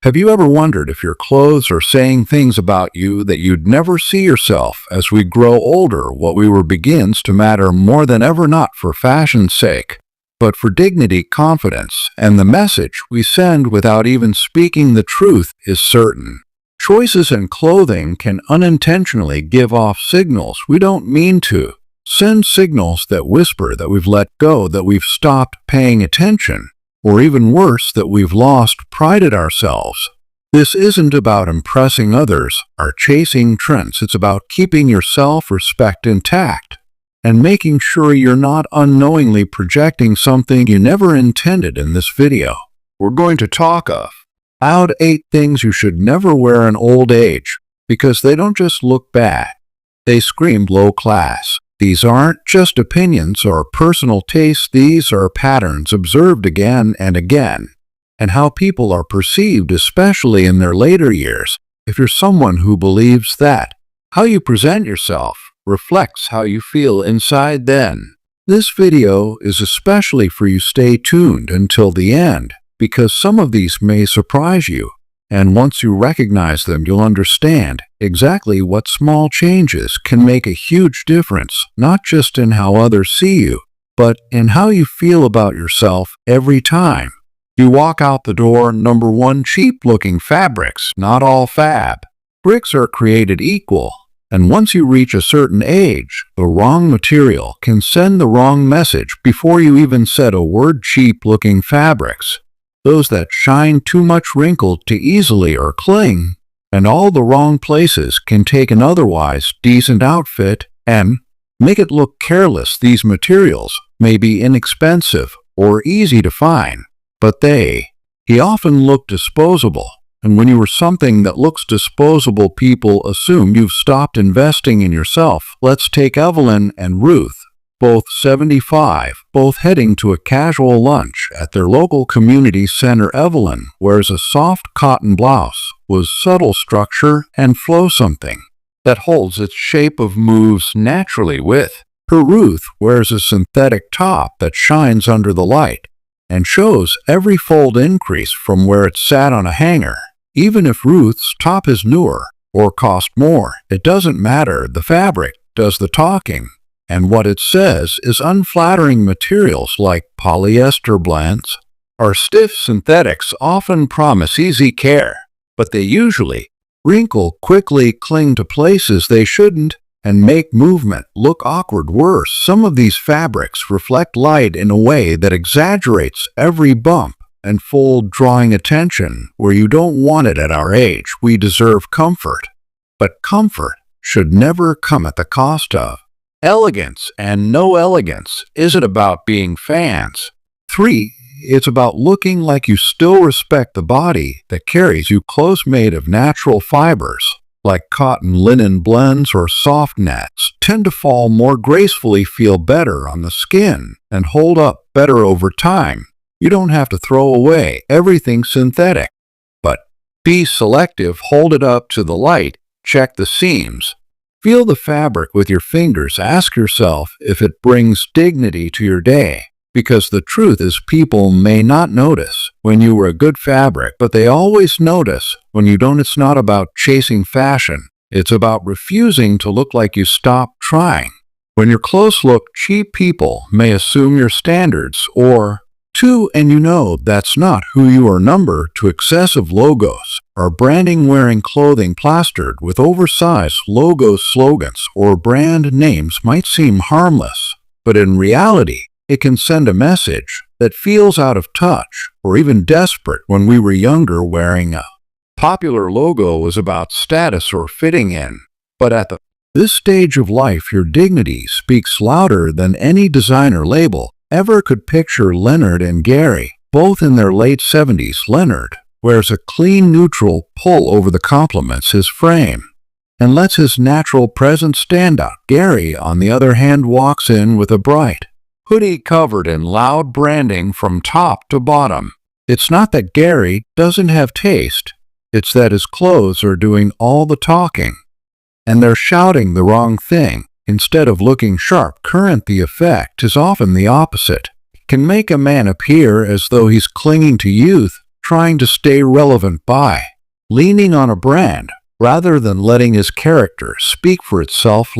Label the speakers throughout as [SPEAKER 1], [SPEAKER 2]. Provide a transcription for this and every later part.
[SPEAKER 1] Have you ever wondered if your clothes are saying things about you that you'd never see yourself? As we grow older, what we were begins to matter more than ever, not for fashion's sake, but for dignity, confidence, and the message we send without even speaking the truth is certain. Choices in clothing can unintentionally give off signals we don't mean to. Send signals that whisper that we've let go, that we've stopped paying attention, or even worse, that we've lost pride in ourselves. This isn't about impressing others or chasing trends. It's about keeping your self-respect intact and making sure you're not unknowingly projecting something you never intended. In this video, we're going to talk about 8 things you should never wear in old age, because they don't just look bad, they scream low class. These aren't just opinions or personal tastes, these are patterns observed again and again, and how people are perceived, especially in their later years. If you're someone who believes that how you present yourself reflects how you feel inside, then this video is especially for you. Stay tuned until the end, because some of these may surprise you, and once you recognize them, you'll understand exactly what small changes can make a huge difference, not just in how others see you, but in how you feel about yourself every time you walk out the door. Number 1. Cheap-looking fabrics. Not all fabrics are created equal, and once you reach a certain age, the wrong material can send the wrong message before you even said a word. Cheap-looking fabrics, those that shine too much, wrinkle too easily, or cling in all the wrong places, can take an otherwise decent outfit and make it look careless. These materials may be inexpensive or easy to find, but they often look disposable. And when you are something that looks disposable, people assume you've stopped investing in yourself. Let's take Evelyn and Ruth, both 75, both heading to a casual lunch at their local community center. Evelyn wears a soft cotton blouse with subtle structure and flow, something that holds its shape of moves naturally with her. Ruth wears a synthetic top that shines under the light and shows every fold increase from where it sat on a hanger. Even if Ruth's top is newer or cost more, it doesn't matter. The fabric does the talking. And what it says is unflattering. Materials like polyester blends or stiff synthetics often promise easy care, but they usually wrinkle quickly, cling to places they shouldn't, and make movement look awkward. Worse, some of these fabrics reflect light in a way that exaggerates every bump and fold, drawing attention where you don't want it. At our age, we deserve comfort, but comfort should never come at the cost of elegance, and no elegance isn't about being fans. 3. It's about looking like you still respect the body that carries you. Clothes made of natural fibers, like cotton, linen blends, or soft nets, tend to fall more gracefully, feel better on the skin, and hold up better over time. You don't have to throw away everything synthetic, but be selective. Hold it up to the light, check the seams, feel the fabric with your fingers. Ask yourself if it brings dignity to your day, because the truth is, people may not notice when you wear a good fabric, but they always notice when you don't. It's not about chasing fashion. It's about refusing to look like you stopped trying. When your clothes look cheap, people may assume your standards or 2, and you know that's not who you are. Number 2. Excessive logos or branding. Wearing clothing plastered with oversized logos, slogans, or brand names might seem harmless, but in reality, it can send a message that feels out of touch or even desperate. When we were younger, wearing a popular logo was about status or fitting in, but at this stage of life, your dignity speaks louder than any designer label ever could. Picture Leonard and Gary, both in their late 70s. Leonard wears a clean, neutral pull over the complements his frame and lets his natural presence stand out. Gary, on the other hand, walks in with a bright hoodie covered in loud branding from top to bottom. It's not that Gary doesn't have taste, it's that his clothes are doing all the talking, and they're shouting the wrong thing instead of looking sharp. The effect is often the opposite. It can make a man appear as though he's clinging to youth trying to stay relevant by leaning on a brand rather than letting his character speak for itself.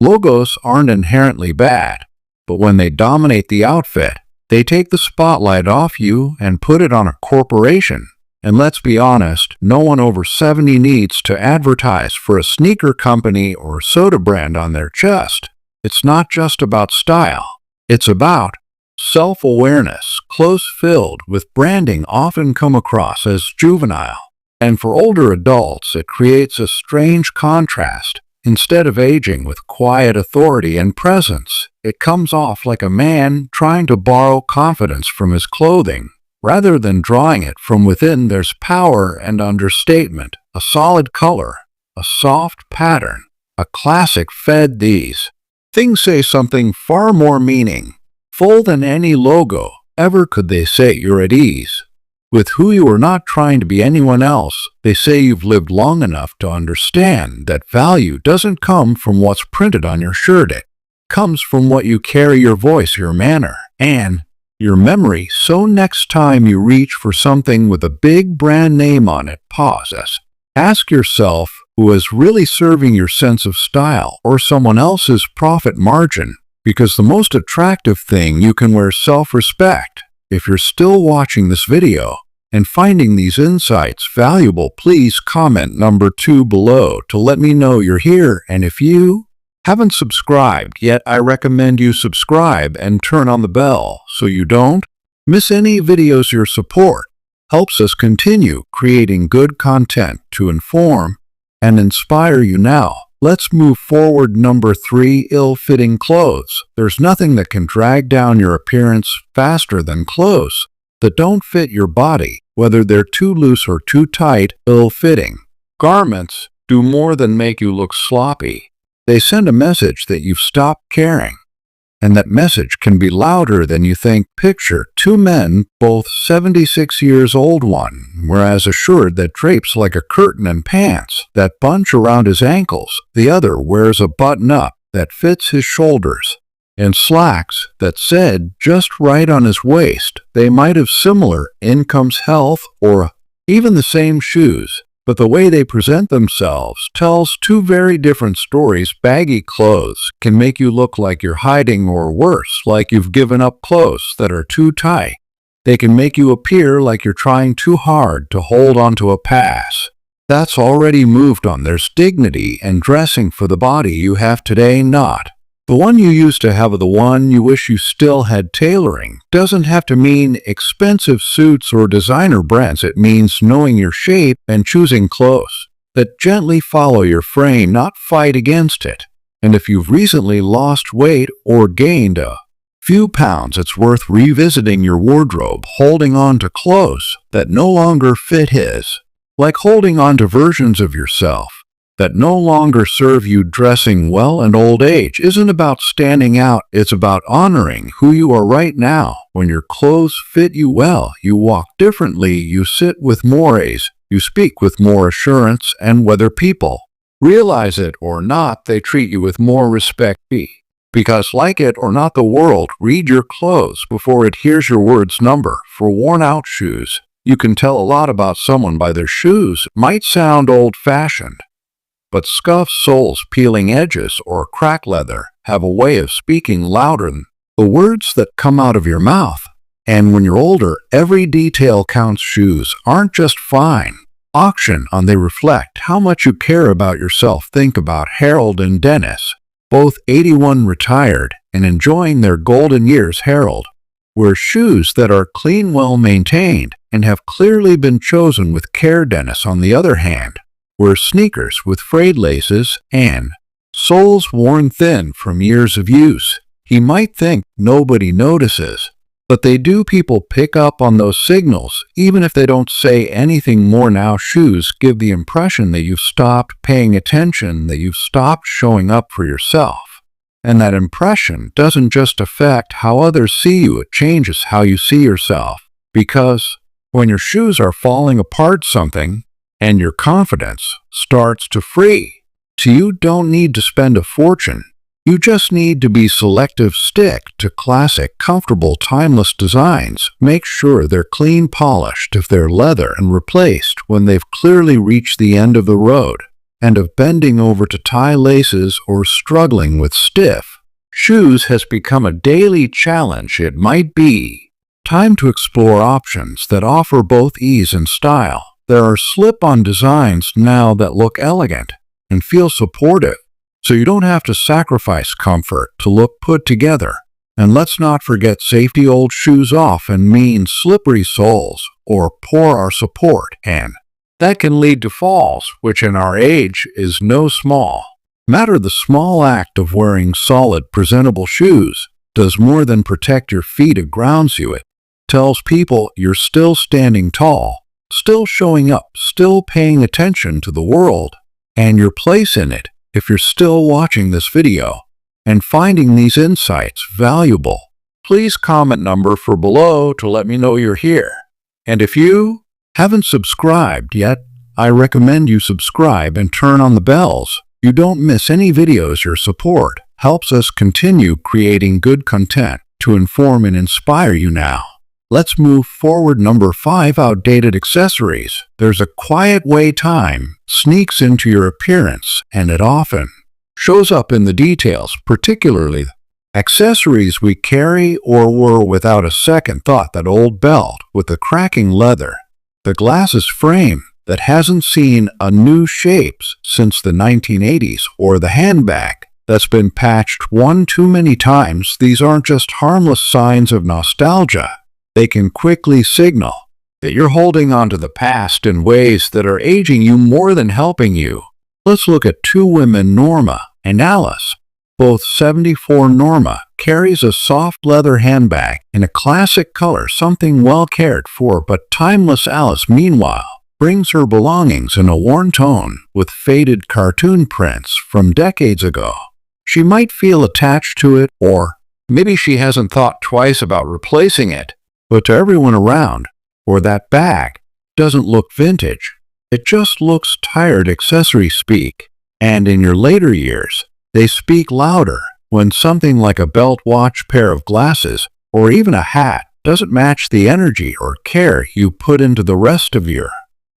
[SPEAKER 1] Logos aren't inherently bad, but when they dominate the outfit, they take the spotlight off you and put it on a corporation. And let's be honest, no one over 70 needs to advertise for a sneaker company or soda brand on their chest. It's not just about style. It's about self-awareness. Clothes filled with branding often come across as juvenile. And for older adults, it creates a strange contrast. Instead of aging with quiet authority and presence, it comes off like a man trying to borrow confidence from his clothing. Rather than drawing it from within, there's power and understatement, a solid color, a soft pattern, a classic fed. These things say something far more meaningful than any logo ever could. They say you're at ease with who you are, not trying to be anyone else. They say you've lived long enough to understand that value doesn't come from what's printed on your shirt. It comes from what you carry, your voice, your manner, and your memory. So next time you reach for something with a big brand name on it, pause. Ask yourself, who is really serving your sense of style or someone else's profit margin? Because the most attractive thing you can wear is self-respect. If you're still watching this video and finding these insights valuable, please comment number 2 below to let me know you're here. And if you haven't subscribed yet, I recommend you subscribe and turn on the bell so you don't miss any videos. Your support helps us continue creating good content to inform and inspire you. Now, let's move forward. Number 3, ill-fitting clothes. There's nothing that can drag down your appearance faster than clothes that don't fit your body, whether they're too loose or too tight. Ill-fitting garments do more than make you look sloppy. They send a message that you've stopped caring, and that message can be louder than you think. Picture 2 men, both 76 years old. One wears a shirt that drapes like a curtain and pants that bunch around his ankles. The other wears a button-up that fits his shoulders and slacks that said just right on his waist. They might have similar incomes, health, or even the same shoes, but the way they present themselves tells 2 very different stories. Baggy clothes can make you look like you're hiding, or worse, like you've given up. Clothes that are too tight, they can make you appear like you're trying too hard to hold onto a pass that's already moved on. There's dignity in dressing for the body you have today, not the one you used to have, the one you wish you still had. Tailoring doesn't have to mean expensive suits or designer brands. It means knowing your shape and choosing clothes that gently follow your frame, not fight against it. And if you've recently lost weight or gained a few pounds, it's worth revisiting your wardrobe. Holding on to clothes that no longer fit is like holding on to versions of yourself that no longer serve you. Dressing well and old age isn't about standing out, it's about honoring who you are right now. When your clothes fit you well, you walk differently, you sit with more ease, you speak with more assurance, and whether people realize it or not, they treat you with more respect. Because like it or not, the world read your clothes before it hears your words. Number 4, worn-out shoes. You can tell a lot about someone by their shoes. It might sound old-fashioned, but scuffed soles, peeling edges, or cracked leather have a way of speaking louder than the words that come out of your mouth. And when you're older, every detail counts. Shoes aren't just fine auction on, they reflect how much you care about yourself. Think about Harold and Dennis, both 81, retired and enjoying their golden years. Harold wears shoes that are clean, well maintained, and have clearly been chosen with care. Dennis, on the other hand, wears sneakers with frayed laces and soles worn thin from years of use. He might think nobody notices, but they do. People pick up on those signals, even if they don't say anything more. Now, shoes give the impression that you've stopped paying attention, that you've stopped showing up for yourself. And that impression doesn't just affect how others see you, it changes how you see yourself. Because when your shoes are falling apart, something and your confidence starts to freeze. So you don't need to spend a fortune You just need to be selective. Stick to classic, comfortable, timeless designs. Make sure they're clean polished if they're leather and replaced when they've clearly reached the end of the road. And if bending over to tie laces or struggling with stiff shoes has become a daily challenge, it might be time to explore options that offer both ease and style. There are slip-on designs now that look elegant and feel supportive, so you don't have to sacrifice comfort to look put together. And let's not forget safety. Old shoes often mean slippery soles or poor support, and that can lead to falls, which in our age is no small matter. The small act of wearing solid, presentable shoes does more than protect your feet. It grounds you. It tells people you're still standing tall, still showing up, still paying attention to the world and your place in it. If you're still watching this video and finding these insights valuable, please comment number for below to let me know you're here. And if you haven't subscribed yet, I recommend you subscribe and turn on the bells. You don't miss any videos. Your support helps us continue creating good content to inform and inspire you. Now, let's move forward. Number 5. Outdated accessories. There's a quiet way time sneaks into your appearance, and it often shows up in the details, particularly accessories we carry or wore without a second thought. That old belt with the cracking leather, the glasses frame that hasn't seen a new shape since the 1980s, or the handbag that's been patched one too many times. These aren't just harmless signs of nostalgia. They can quickly signal that you're holding on to the past in ways that are aging you more than helping you. Let's look at two women, Norma and Alice. Both 74. Norma carries a soft leather handbag in a classic color, something well cared for but timeless. Alice, meanwhile, brings her belongings in a worn tone with faded cartoon prints from decades ago. She might feel attached to it, or maybe she hasn't thought twice about replacing it. But to everyone around, or that bag doesn't look vintage. It just looks tired. Accessories speak, and in your later years, they speak louder. When something like a belt, watch, pair of glasses, or even a hat doesn't match the energy or care you put into the rest of your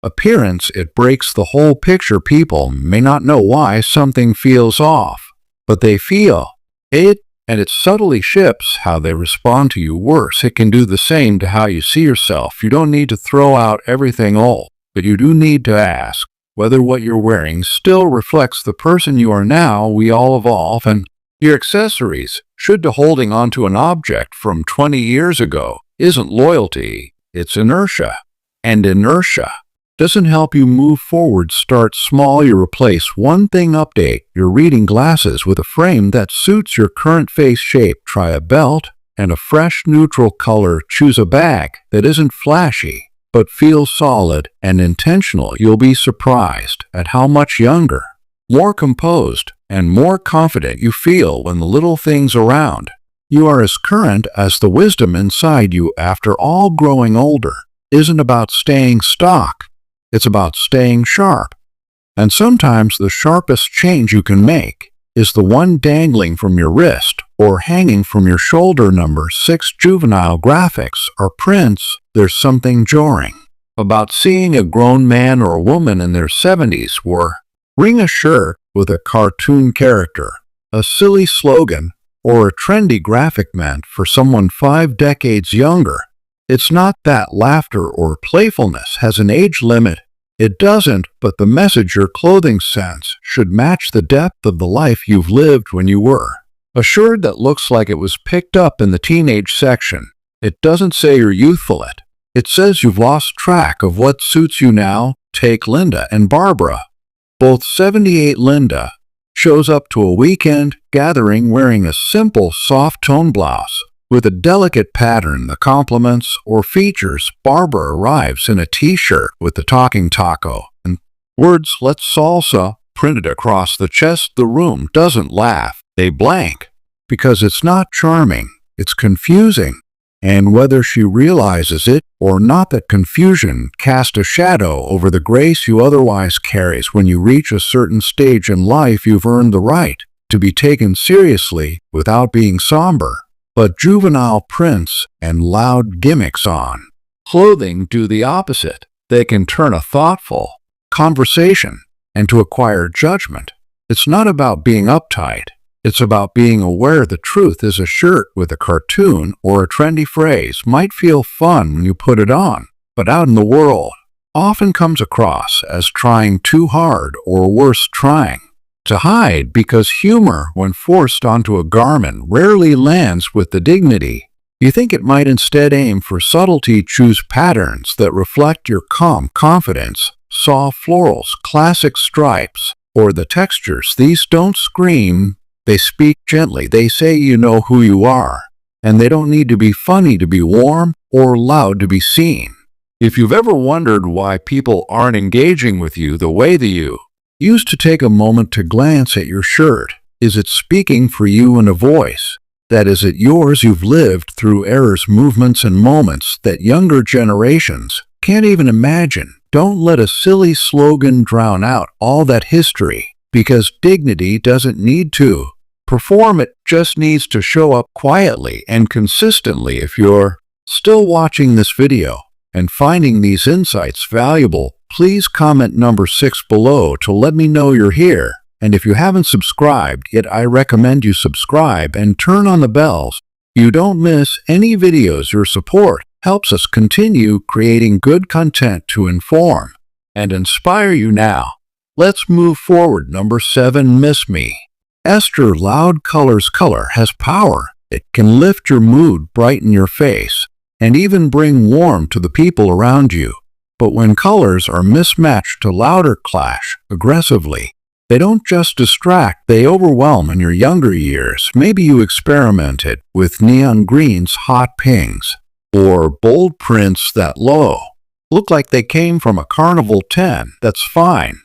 [SPEAKER 1] appearance, it breaks the whole picture. People may not know why something feels off, but they feel it, and it subtly shifts how they respond to you. Worse, it can do the same to how you see yourself. You don't need to throw out everything old, but you do need to ask whether what you're wearing still reflects the person you are now. We all evolve, and your accessories should be holding on to an object from 20 years ago isn't loyalty, it's inertia. And inertia doesn't help you move forward. Start small. You replace one thing. Update your reading glasses with a frame that suits your current face shape. Try a belt and a fresh neutral color. Choose a bag that isn't flashy but feels solid and intentional. You'll be surprised at how much younger, more composed, and more confident you feel when the little things around you are as current as the wisdom inside you. After all, growing older isn't about staying stuck. It's about staying sharp. And sometimes the sharpest change you can make is the one dangling from your wrist or hanging from your shoulder. Number 6. Juvenile graphics or prints. There's something jarring about seeing a grown man or woman in their 70s wearing a shirt with a cartoon character, a silly slogan, or a trendy graphic meant for someone 5 decades younger. It's not that laughter or playfulness has an age limit. It doesn't, but the message your clothing sends should match the depth of the life you've lived. When you were a shirt that looks like it was picked up in the teenage section, it doesn't say you're youthful. It says you've lost track of what suits you now. Take Linda and Barbara. Both 78. Linda shows up to a weekend gathering wearing a simple soft tone blouse with a delicate pattern that complements or features. Barbara arrives in a t-shirt with the talking taco and words "Let's salsa" printed across the chest. The room doesn't laugh. They blank, because it's not charming, it's confusing. And whether she realizes it or not, that confusion casts a shadow over the grace you otherwise carry. When you reach a certain stage in life, you've earned the right to be taken seriously without being somber, but juvenile prints and loud gimmicks on. Clothing do the opposite. They can turn a thoughtful conversation into a quiet judgment. It's not about being uptight. It's about being aware the truth is a shirt with a cartoon or a trendy phrase might feel fun when you put it on, but out in the world, often comes across as trying too hard or worse, trying to hide, because humor, when forced onto a garment, rarely lands with the dignity you think it might. Instead, aim for subtlety. Choose patterns that reflect your calm confidence, soft florals, classic stripes, or the textures. These don't scream, they speak gently. They say you know who you are, and they don't need to be funny to be warm or loud to be seen. If you've ever wondered why people aren't engaging with you the way that you used to, take a moment to glance at your shirt. Is it speaking for you in a voice that is it yours? You've lived through eras, movements, and moments that younger generations can't even imagine. Don't let a silly slogan drown out all that history, because dignity doesn't need to perform, it just needs to show up quietly and consistently. If you're still watching this video and finding these insights valuable, please comment number 6 below to let me know you're here. And if you haven't subscribed yet, I recommend you subscribe and turn on the bells. You don't miss any videos. Your support helps us continue creating good content to inform and inspire you. Now, let's move forward. Number 7, Miss Me. Esther. Loud colors. Color has power. It can lift your mood, brighten your face, and even bring warmth to the people around you. But when colors are mismatched to louder clash aggressively, they don't just distract, they overwhelm. In your younger years, maybe you experimented with neon greens, hot pinks, or bold prints that look like they came from a carnival tent. That's fine.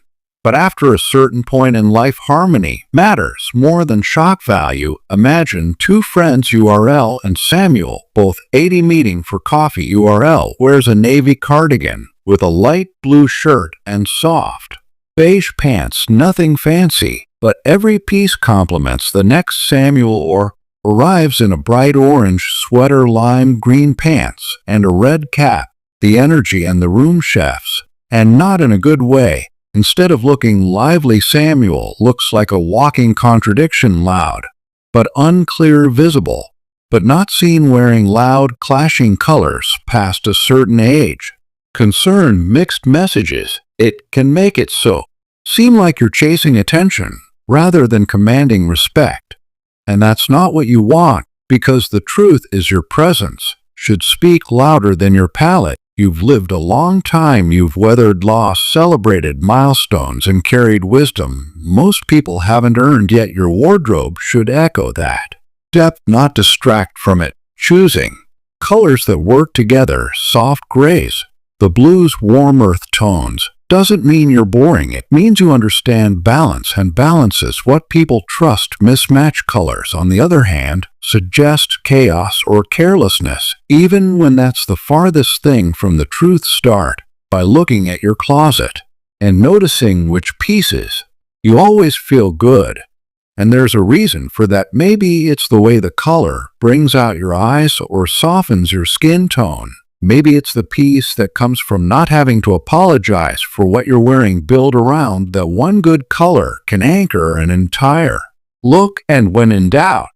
[SPEAKER 1] But after a certain point in life, harmony matters more than shock value. Imagine two friends, URL and Samuel, both 80, meeting for coffee. URL wears a navy cardigan with a light blue shirt and soft beige pants. Nothing fancy, but every piece complements the next. Samuel arrives in a bright orange sweater, lime green pants, and a red cap. The energy and the room chefs, and not in a good way. Instead of looking lively, Samuel looks like a walking contradiction, loud but unclear, visible but not seen, wearing loud, clashing colors past a certain age. Concern, mixed messages. It can make it so seem like you're chasing attention rather than commanding respect. And that's not what you want, because the truth is your presence should speak louder than your palate. You've lived a long time. You've weathered loss, celebrated milestones, and carried wisdom most people haven't earned yet. Your wardrobe should echo that depth, not distract from it. Choosing colors that work together, soft grays, the blues, warm earth tones, doesn't mean you're boring. It means you understand balance, and balance is what people trust. Mismatched colors, on the other hand, suggest chaos or carelessness, even when that's the farthest thing from the truth. Start by looking at your closet and noticing which pieces you always feel good. And there's a reason for that. Maybe it's the way the color brings out your eyes or softens your skin tone. Maybe it's the piece that comes from not having to apologize for what you're wearing. Build around that one. Good color can anchor an entire look, and when in doubt,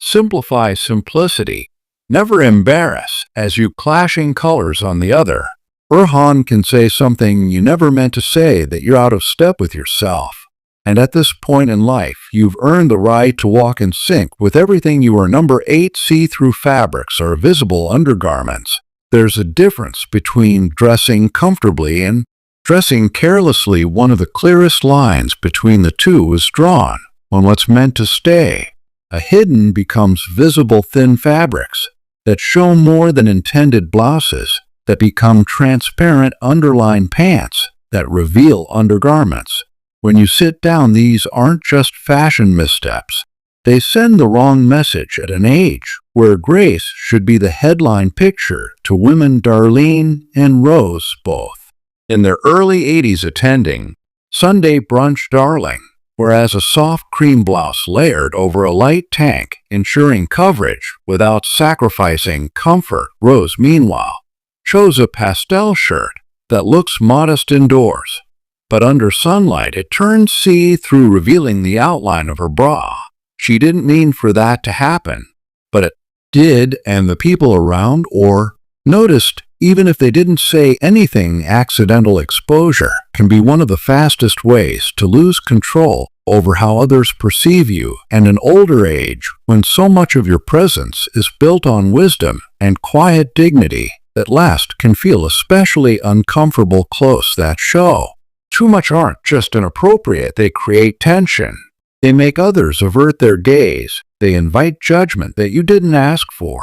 [SPEAKER 1] simplify. Simplicity never embarrass. As you clashing colors, on the other, Urhan can say something you never meant to say, that you're out of step with yourself. And at this point in life, you've earned the right to walk in sync with everything you are. Number 8, see-through fabrics or visible undergarments. There's a difference between dressing comfortably and dressing carelessly. One of the clearest lines between the two is drawn when what's meant to stay hidden becomes visible. Thin fabrics that show more than intended, blouses that become transparent, underlined pants that reveal undergarments. When you sit down, these aren't just fashion missteps. They send the wrong message at an age where grace should be the headline picture. To women, Darlene and Rose, both in their early 80s, attending Sunday brunch. Darling whereas a soft cream blouse layered over a light tank, ensuring coverage without sacrificing comfort. Rose, meanwhile, chose a pastel shirt that looks modest indoors, but under sunlight it turns see-through, revealing the outline of her bra. She didn't mean for that to happen, but it did, and the people around or noticed, even if they didn't say anything. Accidental exposure can be one of the fastest ways to lose control over how others perceive you, and in older age, when so much of your presence is built on wisdom and quiet dignity, that last can feel especially uncomfortable. Clothes that show too much aren't just inappropriate, they create tension. They make others avert their gaze. They invite judgment that you didn't ask for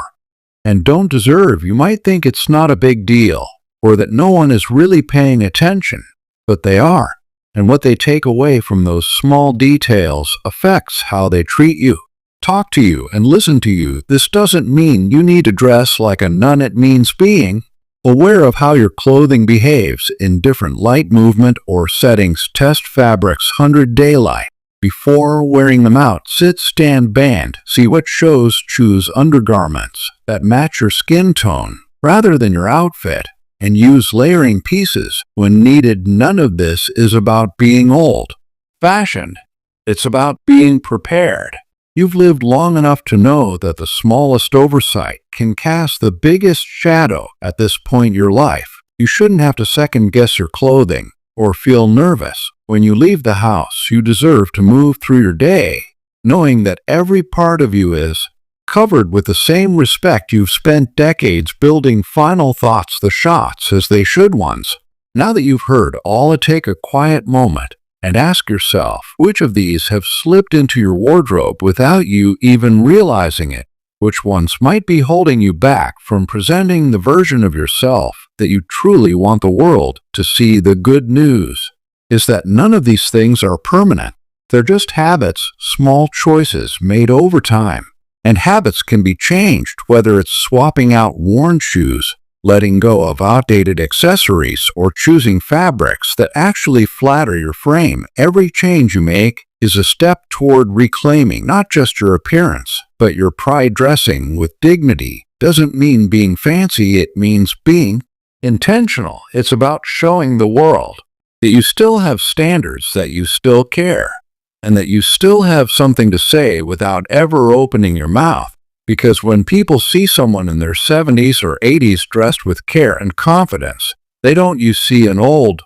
[SPEAKER 1] and don't deserve. You might think it's not a big deal, or that no one is really paying attention, but they are. And what they take away from those small details affects how they treat you, talk to you, and listen to you. This doesn't mean you need to dress like a nun. It means being aware of how your clothing behaves in different light, movement, or settings. Test fabrics 100 daylight before wearing them out. Sit, stand, band. See what shows. Choose undergarments that match your skin tone rather than your outfit, and use layering pieces when needed. None of this is about being old-fashioned. It's about being prepared. You've lived long enough to know that the smallest oversight can cast the biggest shadow. At this point in your life, you shouldn't have to second-guess your clothing or feel nervous when you leave the house. You deserve to move through your day knowing that every part of you is covered with the same respect you've spent decades building. Final thoughts: the shots as they should ones. Now that you've heard all, take a quiet moment and ask yourself, which of these have slipped into your wardrobe without you even realizing it? Which ones might be holding you back from presenting the version of yourself that you truly want the world to see? The good news is that none of these things are permanent. They're just habits, small choices made over time. And habits can be changed, whether it's swapping out worn shoes, letting go of outdated accessories, or choosing fabrics that actually flatter your frame. Every change you make is a step toward reclaiming not just your appearance, but your pride. Dressing with dignity doesn't mean being fancy, it means being intentional. It's about showing the world that you still have standards, that you still care, and that you still have something to say without ever opening your mouth. Because when people see someone in their 70s or 80s dressed with care and confidence, they don't see an old